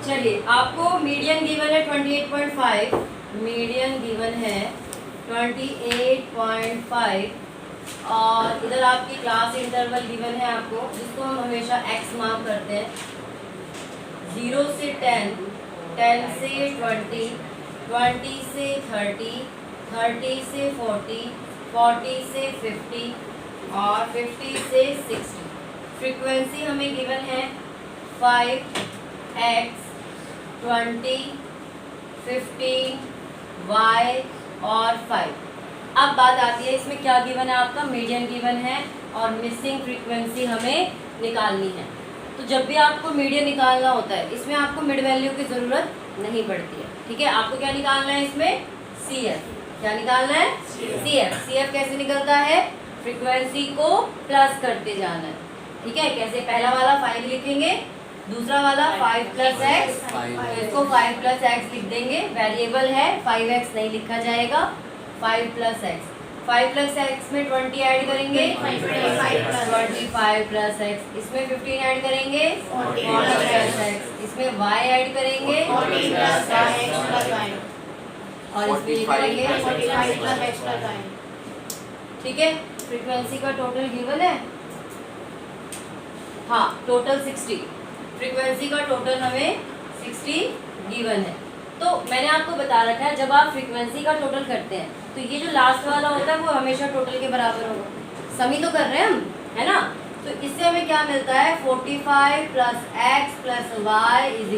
चलिए, आपको median given है 28.5, मीडियन गिवन है 28.5 और इधर आपकी क्लास इंटरवल गिवन है आपको, जिसको हम हमेशा एक्स मार्क करते हैं। 0 से 10, 10 से 20, 20 से 30, 30 से 40, 40 से 50 और 50 से 60। फ्रीक्वेंसी हमें गिवन है 5x, 20, 15, y और 5। अब बात आती है इसमें क्या गिवन है, आपका मीडियन गिवन है और मिसिंग फ्रीक्वेंसी हमें निकालनी है। तो जब भी आपको मीडियन निकालना होता है, इसमें आपको मिड वैल्यू की ज़रूरत नहीं पड़ती है। ठीक है, आपको क्या निकालना है इसमें, CF। क्या निकालना है, CF। CF कैसे निकलता है, फ्रीक्वेंसी को प्लस करते जाना है। ठीक है, कैसे, पहला वाला 5 लिखेंगे, दूसरा वाला 5 + x, इसको 5 + x लिख देंगे। वेरिएबल है, 5x नहीं लिखा जाएगा, 5 + x। 5 + x में 20 ऐड करेंगे, 25 + x। इसमें 15 ऐड करेंगे, 40 + x। इसमें y ऐड करेंगे, 40 + y और इसमें ये करेंगे 45 + x + y। ठीक है, फ्रीक्वेंसी का टोटल गिवन है, हाँ टोटल 60। फ्रीक्वेंसी का टोटल हमें 60 गिवन है। तो मैंने आपको बता रखा है, जब आप फ्रीक्वेंसी का टोटल करते हैं तो ये जो लास्ट वाला होता है वो हमेशा टोटल के बराबर होगा। समी तो कर रहे हैं हम, है ना। तो इससे हमें क्या मिलता है, 45 + x + y =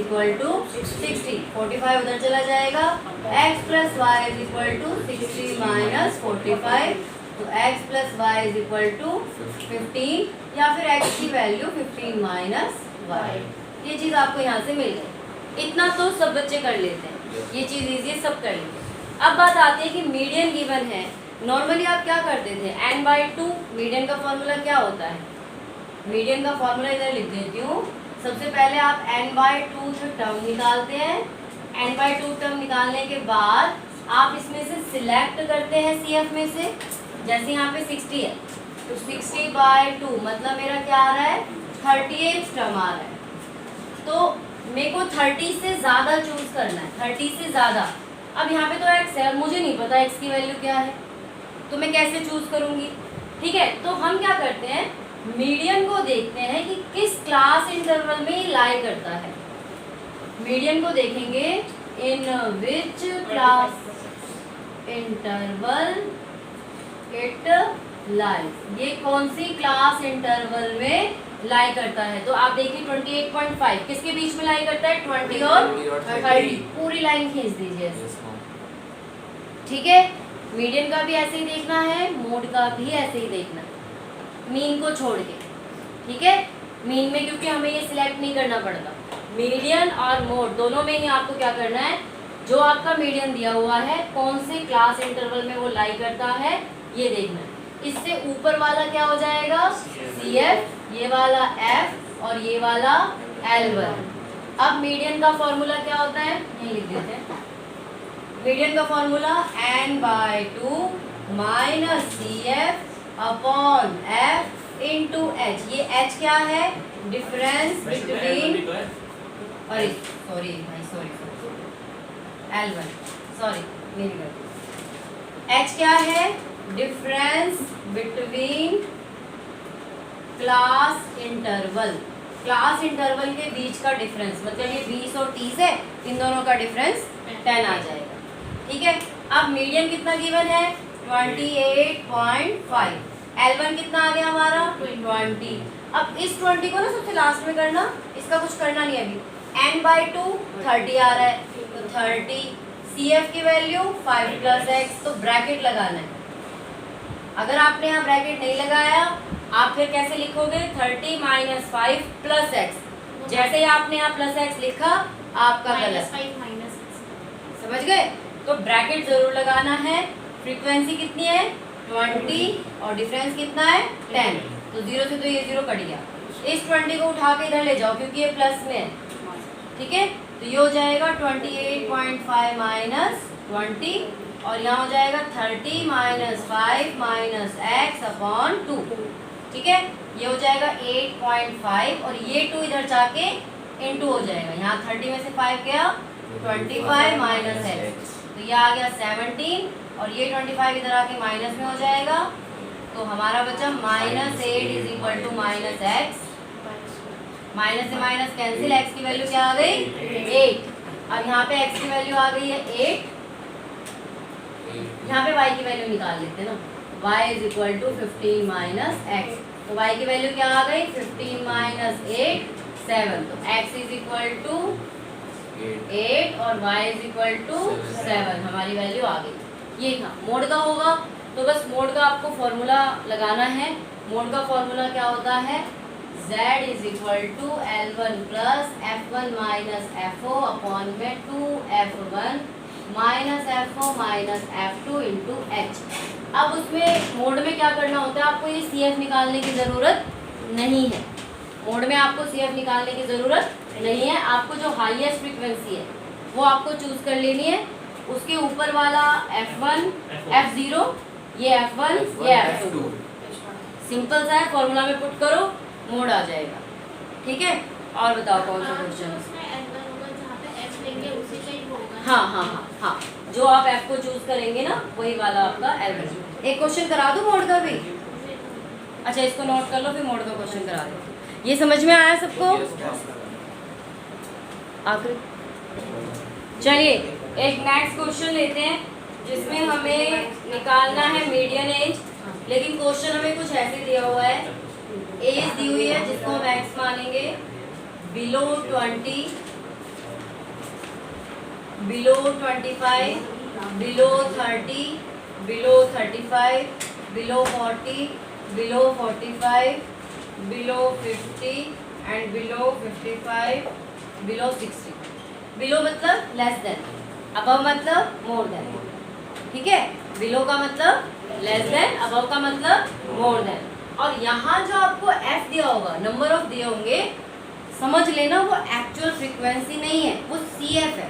60। 45 उधर चला जाएगा, x + y = 60 - 45। तो x + y = 15 या फिर x की वैल्यू 15 - y। ये चीज़ आपको यहाँ से मिल गई। इतना तो सब बच्चे कर लेते हैं, ये चीज़ इजी, सब कर लेते हैं। अब बात आती है कि मीडियन गिवन है। नॉर्मली आप क्या करते थे, n/2। मीडियन का फॉर्मूला क्या होता है, मीडियन का फॉर्मूला इधर लिख देती हूँ। सबसे पहले आप n/2 टर्म निकालते हैं। n/2 टर्म निकालने के बाद आप इसमें से सिलेक्ट करते हैं CF में से। जैसे यहाँ पे 60 है तो 60/2 मतलब मेरा क्या आ रहा है, 38 टर्म आ रहा है। तो मेरे को 30 से ज़्यादा चूज करना है, 30 से ज़्यादा। अब यहाँ पे तो x है, मुझे नहीं पता x की वैल्यू क्या है, तो मैं कैसे चूज करूँगी। ठीक है, तो हम क्या करते हैं, मीडियन को देखते हैं कि किस क्लास इंटरवल में ये लाई करता है। मीडियन को देखेंगे, in which class interval it lies, ये कौन सी क्लास इंटरवल में लाई करता है। तो आप देखिए 28.5 किसके बीच में लाई करता है, 20 और 30। पूरी लाइन खींच दीजिए। ठीक है, मीडियन का भी ऐसे ही देखना है, मोड का भी ऐसे ही देखना है, मीन को छोड़ के। ठीक है, मीन में क्योंकि हमें ये सिलेक्ट नहीं करना पड़ता, मीडियन और मोड दोनों में ही आपको क्या करना है, जो आपका मीडियन दिया हुआ है कौन से क्लास इंटरवल में वो लाई करता है ये देखना है। इससे ऊपर वाला क्या हो जाएगा, CF, ये वाला F और ये वाला L1। अब मीडियन का फॉर्मूला क्या होता है, यही लिख देते हैं। मीडियन का फॉर्मूला n/2 - CF/F × H। ये H क्या है, डिफरेंस बिटवीन, अरे सॉरी भाई, सॉरी L1, सॉरी मेरी गलती। H क्या है, difference between class interval. Class interval के बीच का डिफरेंस, मतलब ये 20 और 30 है, इन दोनों का डिफरेंस 10 आ जाएगा। ठीक है, अब मीडियन कितना गिवन है, 28.5। L1 कितना आ गया हमारा, 20। अब इस 20 को ना सबसे लास्ट में करना, इसका कुछ करना नहीं अभी। n/2 30 आ रहा है, तो 30। CF की वैल्यू 5 + x, तो ब्रैकेट लगाना है। अगर आपने यहाँ ब्रैकेट नहीं लगाया, आप फिर कैसे लिखोगे, 30 - 5 + x। जैसे ही आपने यहाँ +x लिखा, आपका गलत। समझ गए, तो ब्रैकेट जरूर लगाना है। फ्रीक्वेंसी कितनी है, 20 और डिफरेंस कितना है, 10। तो 0 से तो ये 0 कट गया। इस 20 को उठा के इधर ले जाओ क्योंकि ये प्लस में है। ठीक है, तो ये हो जाएगा 28.5 - 20 और यहाँ हो जाएगा 30 - 5 - x/2। ठीक है, ये हो जाएगा 8.5 और ये 2 इधर जाके इंटू हो जाएगा, यहाँ 30 में से 5 गया 25 माइनस एक्स, तो ये आ गया 17 और ये 25 इधर आके माइनस में हो जाएगा, तो हमारा बचा -8 is equal to minus x, minus से माइनस कैंसिल, एक्स की वैल्यू क्या आ गई 8, अब यहाँ पे एक्स की वैल्यू आ गई है 8, यहाँ पे y की वैल्यू निकाल लेते हैं ना, y is equal to 15 minus x, तो y की वैल्यू क्या आ गई 15 माइनस 8 7, तो x इज इक्वल टू 8 और y इज इक्वल टू 7, हमारी वैल्यू आ गई। ये था मोड का होगा, तो बस मोड का आपको फॉर्मूला लगाना है। मोड का फॉर्मूला क्या होता है, z is equal to L1 plus F1 minus FO upon में 2F1 minus FO minus F2 into H। अब उसमें मोड में क्या करना होता है, आपको ये CF निकालने की ज़रूरत नहीं है, मोड में आपको CF निकालने की ज़रूरत नहीं है, आपको जो हाईएस्ट फ्रीक्वेंसी है वो आपको चूज़ कर लेनी है, उसके ऊपर वाला F1 F0, ये F1 ये F2, सिंपल सा है, फॉर्मूला में पुट करो मोड आ जाएगा। ठीक है, और बताओ कौन सा क्वेश्चन। हाँ हाँ हाँ हाँ, जो आप F को चूज करेंगे ना वही वाला आपका L1। एक क्वेश्चन करा दो मोड का भी, अच्छा इसको नोट कर लो, फिर मोड का क्वेश्चन करा दो। ये समझ में आया सबको? आखिर चलिए एक नेक्स्ट क्वेश्चन लेते हैं, जिसमें हमें निकालना है मीडियन एज, लेकिन क्वेश्चन हमें कुछ ऐसे दिया हुआ है, एज दी हुई है जिसको हम एक्स मानेंगे, below 20, below 25, below 30, below 35, below 40, below 45, below 50 and below 55, below 60। Below मतलब लेस देन, अबव मतलब मोर देन। ठीक है, बिलो का मतलब लेस देन, अबव का मतलब मोर देन। और यहाँ जो आपको F दिया होगा, नंबर ऑफ दिए होंगे, समझ लेना वो एक्चुअल फ्रीक्वेंसी नहीं है, वो CF है।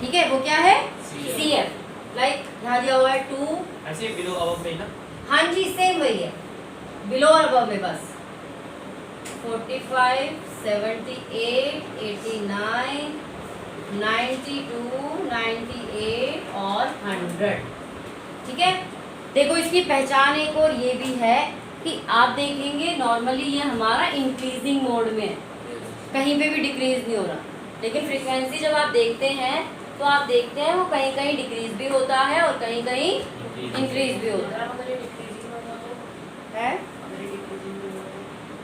ठीक है, वो क्या है CF। लाइक यहाँ दिया हुआ है 2, ऐसे बिलो अबव में ना, हाँ जी सेम वही है, बिलो और अबव में बस 45, 78, 89, 92, 98 और 100। ठीक है, देखो इसकी पहचान एक और ये भी है कि आप देखेंगे नॉर्मली ये हमारा इंक्रीजिंग मोड में है, कहीं पे भी डिक्रीज नहीं हो रहा, लेकिन फ्रीक्वेंसी जब आप देखते हैं तो आप देखते हैं वो कहीं कहीं डिक्रीज भी होता है और कहीं कहीं इंक्रीज भी होता है,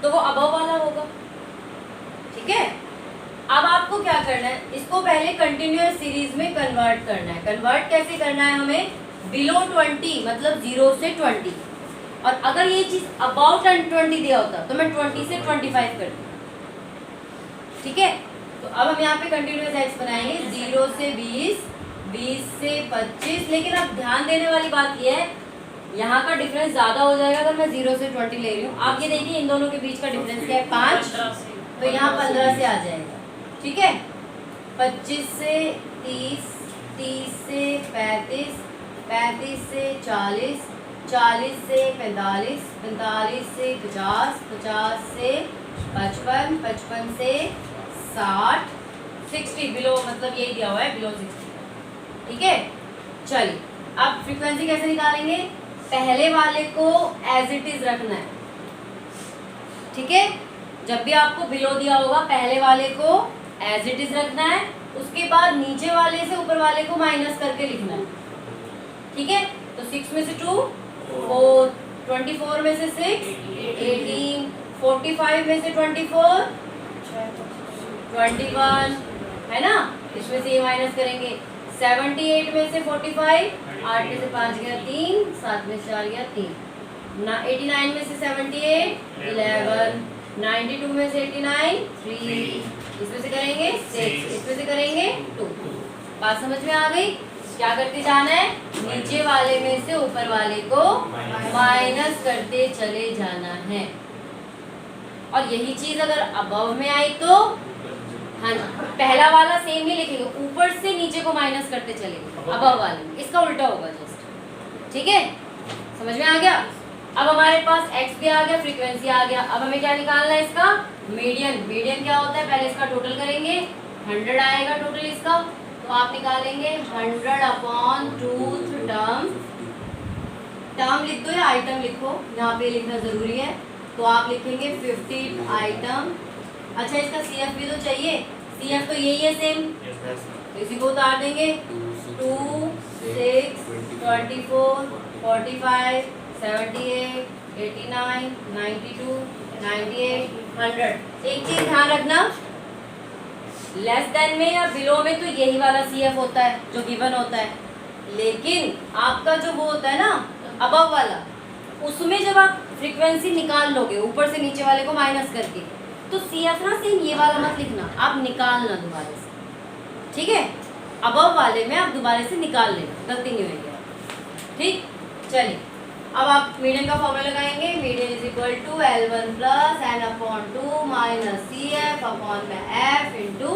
तो वो अबव वाला होगा। ठीक है, अब आपको क्या करना है, इसको पहले कंटिन्यूअस सीरीज में कन्वर्ट करना है। कन्वर्ट कैसे करना है हमें, बिलो 20 मतलब 0 से 20, और अगर ये चीज अबाउट 20 दिया होता तो मैं 20 से 25 कर दूँ। ठीक है, तो अब हम यहाँ पे कंटिन्यूअस एक्स बनाएंगे, 0 से 20, 20 से 25, लेकिन अब ध्यान देने वाली बात ये है यहाँ का डिफरेंस ज़्यादा हो जाएगा अगर मैं 0 से 20 ले रही हूँ। आप ये देखिए इन दोनों के बीच का डिफरेंस क्या है 5, तो यहाँ 15 से आ जाएगा। ठीक है, 25 से 30, 30 से 35, 35 से 40, 40 से 45, 45 से 50, 50 से 55, 55 से 60, 60 बिलो मतलब यही दिया हुआ है बिलो 60। ठीक है, चलिए अब फ्रीक्वेंसी कैसे निकालेंगे, पहले वाले को एज इट इज रखना है। ठीक है, जब भी आपको बिलो दिया होगा पहले वाले को एज इट इज रखना है, उसके बाद नीचे वाले से ऊपर वाले को माइनस करके लिखना है। ठीक है, तो 6 में से 2 4, 24 में से 6 18, 45 में से 24 21 है ना, इसमें से ये माइनस करेंगे। 78 में से 45, 8 में से 5 गया 3, 7 में से 4 गया 3, 89 में से 78 11, 92 में से 89 3, इसमें से करेंगे 6, इसमें से करेंगे 2। बात समझ में आ गई? क्या करते जाना है, नीचे वाले में से ऊपर वाले को माइनस करते चले जाना है। और यही चीज अगर अबव में आई तो हाँ, पहला वाला सेम ही लिखेंगे, ऊपर से नीचे को माइनस करते चलेंगे अबव वाले में, इसका उल्टा होगा जस्ट। ठीक है, समझ में आ गया? अब हमारे पास x भी आ गया, फ्रीक्वेंसी आ गया, अब हमें क्या निकालना है इसका मीडियन, मीडियन क्या होता है, पहले इसका टोटल करेंगे, 100 आएगा टोटल इसका, तो आप निकालेंगे 100 अपॉन टूथ टर्म, टर्म लिख दो या आइटम लिखो, यहाँ पे लिखना जरूरी है, तो आप लिखेंगे 50 आइटम। अच्छा इसका CF भी तो चाहिए, CF तो यही है सेम, तो इसी को उतार देंगे, 2 6 24 45 78 89 92 98 100। एक चीज ध्यान रखना, लेस देन में या बिलो में तो यही वाला CF होता है जो गिवन होता है, लेकिन आपका जो वो होता है ना अबव वाला, उसमें जब आप फ्रीक्वेंसी निकाल लोगे ऊपर से नीचे वाले को माइनस करके, तो CF ना सेम ये वाला मत लिखना, आप निकालना दोबारा से, ठीक है, अबव वाले में आप दोबारा से निकाल लेना, गलती नहीं होगी। ठीक, चलिए अब आप मीडियन का फॉर्मूला लगाएंगे, median is equal to L1 plus n upon 2 minus CF upon में F इंटू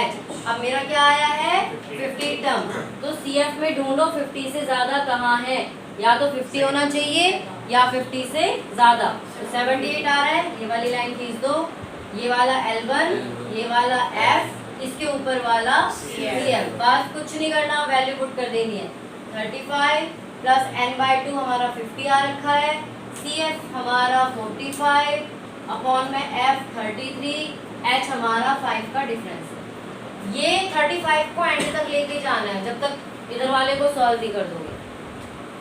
H। अब मेरा क्या आया है 50 टर्म, तो CF में ढूंढो 50 से ज़्यादा कहाँ है, या तो 50 होना चाहिए या 50 से ज़्यादा, तो 78 आ रहा है, ये वाली लाइन खींच दो, ये वाला L1, ये वाला F, इसके ऊपर वाला CF, बस कुछ नहीं करना, वैल्यू पुट कर देनी है, 35 प्लस n/2 हमारा 50 आ रखा है, CF हमारा 45 अपॉन में F 33, H हमारा 5 का डिफरेंस है। ये 35 को एंड तक लेके जाना है, जब तक इधर वाले को सॉल्व नहीं कर दोगे।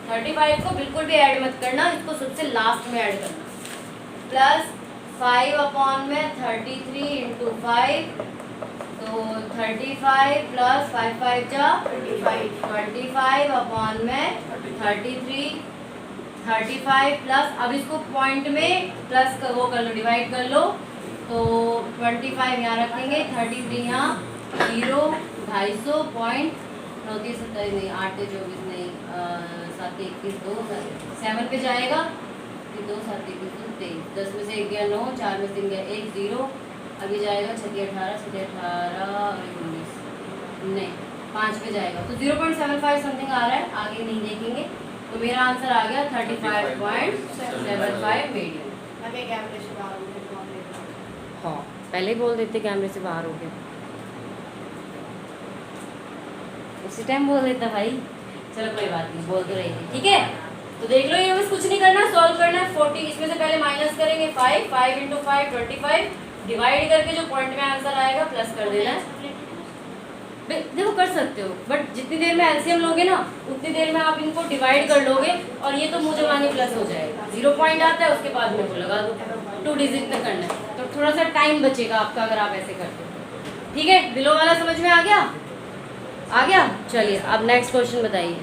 35 को बिल्कुल भी ऐड मत करना, इसको सबसे लास्ट में ऐड करना, प्लस 5 अपॉन में 33 इंटू 5, तो 35 प्लस 5 5 जा 25 अपॉन में 33, 35 प्लस, अब इसको पॉइंट में प्लस कर, वो कर लो, डिवाइड कर लो, तो 25 यहाँ रखेंगे, 33 यहाँ, 0 250 पॉइंट 29 27 नहीं 8 24 नहीं 7 21 2 7 पे जाएगा, फिर 2 7 21 23, 10 में से 1 गया 9, 4 में से गया 1 0, अभी जाएगा 6 18 6 18 और 19 नहीं 5 पे जाएगा, तो 0.75 समथिंग आ रहा है, आगे नहीं देखेंगे, तो मेरा आंसर आ गया 35.75 मीडियन। हमें कैमरे से बाहर होकर कौन देगा? हाँ पहले ही बोल देते कैमरे से बाहर हो गए, उसी टाइम बोल देता भाई, चलो कोई बात नहीं, बोल तो रही थी, ठीक है। तो देख लो, ये बस कुछ नहीं करना, सॉल्व करना है, 40 इसमें से पहले माइनस करेंगे, 5 इंटू 5 25, डिवाइड करके जो पॉइंट में आंसर आएगा प्लस कर देना है। देखो कर सकते हो, बट जितनी देर में एलसीएम लोगे ना उतनी देर में आप इनको डिवाइड कर लोगे, और ये तो मुंह जबानी प्लस हो जाएगा, 0 पॉइंट आता है उसके बाद में वो लगा दो, 2 डिजिट तक करना है, तो थोड़ा सा टाइम बचेगा आपका अगर आप ऐसे करते हो, ठीक है। बिलो वाला समझ में आ गया? चलिए अब नेक्स्ट क्वेश्चन बताइए।